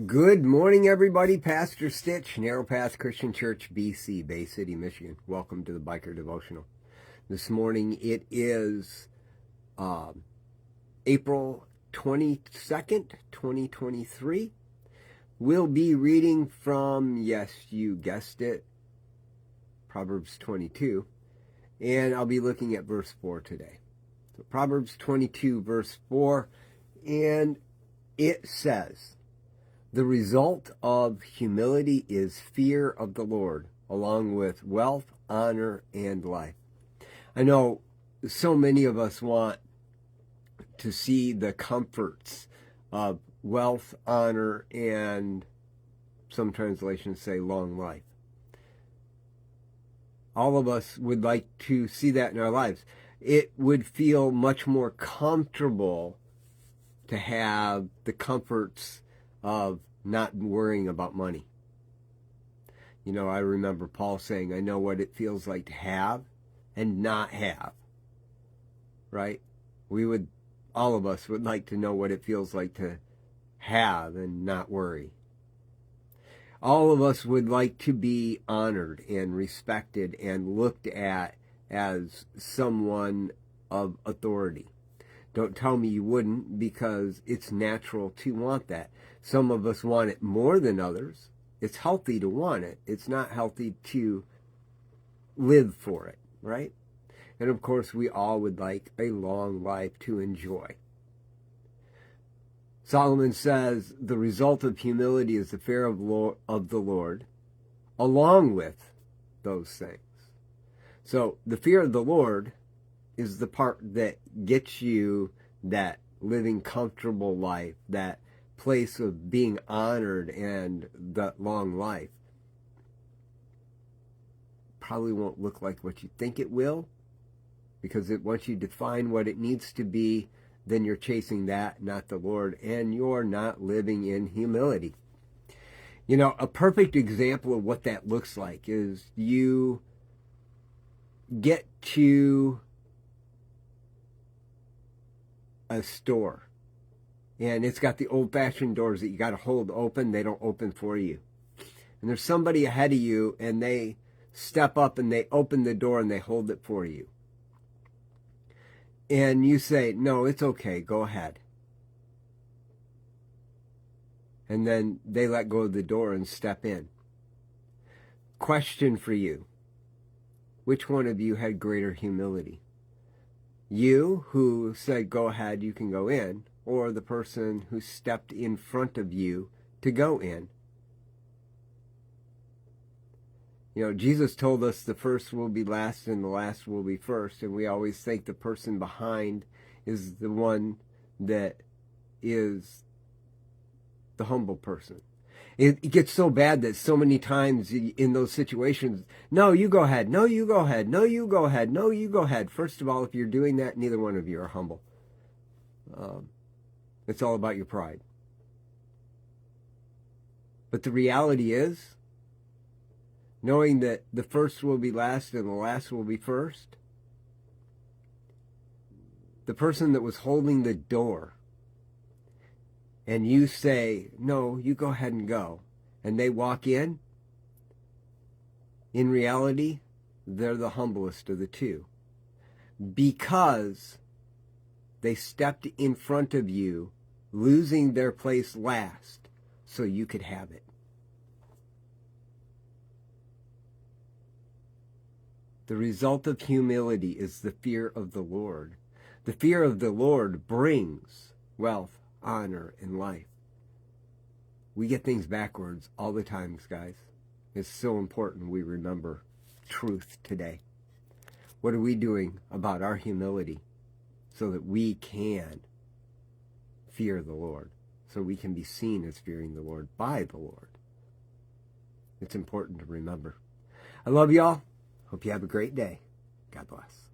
Good morning, everybody. Pastor Stitch, Narrow Path Christian Church, BC, Bay City, Michigan. Welcome to the Biker Devotional. This morning it is April 22nd, 2023. We'll be reading from, yes, you guessed it, Proverbs 22. And I'll be looking at verse 4 today. So Proverbs 22, verse 4, and it says, "The result of humility is fear of the Lord, along with wealth, honor, and life." I know so many of us want to see the comforts of wealth, honor, and some translations say long life. All of us would like to see that in our lives. It would feel much more comfortable to have the comforts of not worrying about money. You know, I remember Paul saying, "I know what it feels like to have and not have." Right? All of us would like to know what it feels like to have and not worry. All of us would like to be honored and respected and looked at as someone of authority. Don't tell me you wouldn't, because it's natural to want that. Some of us want it more than others. It's healthy to want it. It's not healthy to live for it, right? And of course, we all would like a long life to enjoy. Solomon says, "The result of humility is the fear of the Lord, along with those things." So the fear of the Lord is the part that gets you that living comfortable life, that place of being honored and that long life. Probably won't look like what you think it will, because once you define what it needs to be, then you're chasing that, not the Lord, and you're not living in humility. You know, a perfect example of what that looks like is you get to a store, and it's got the old-fashioned doors that you got to hold open. They don't open for you. And there's somebody ahead of you, and they step up and they open the door and they hold it for you. And you say, "No, it's okay, go ahead." And then they let go of the door and step in. Question for you: which one of you had greater humility? You who said, "Go ahead, you can go in," or the person who stepped in front of you to go in? You know, Jesus told us the first will be last and the last will be first, and we always think the person behind is the one that is the humble person. It gets so bad that so many times in those situations, "No, you go ahead. No, you go ahead. No, you go ahead. No, you go ahead." First of all, if you're doing that, neither one of you are humble. It's all about your pride. But the reality is, knowing that the first will be last and the last will be first, the person that was holding the door, and you say, "No, you go ahead and go," and they walk in reality, they're the humblest of the two, because they stepped in front of you, losing their place last so you could have it. The result of humility is the fear of the Lord. The fear of the Lord brings wealth, honor, and life. We get things backwards all the time, guys. It's so important we remember truth today. What are we doing about our humility so that we can fear the Lord, so we can be seen as fearing the Lord by the Lord? It's important to remember. I love y'all. Hope you have a great day. God bless.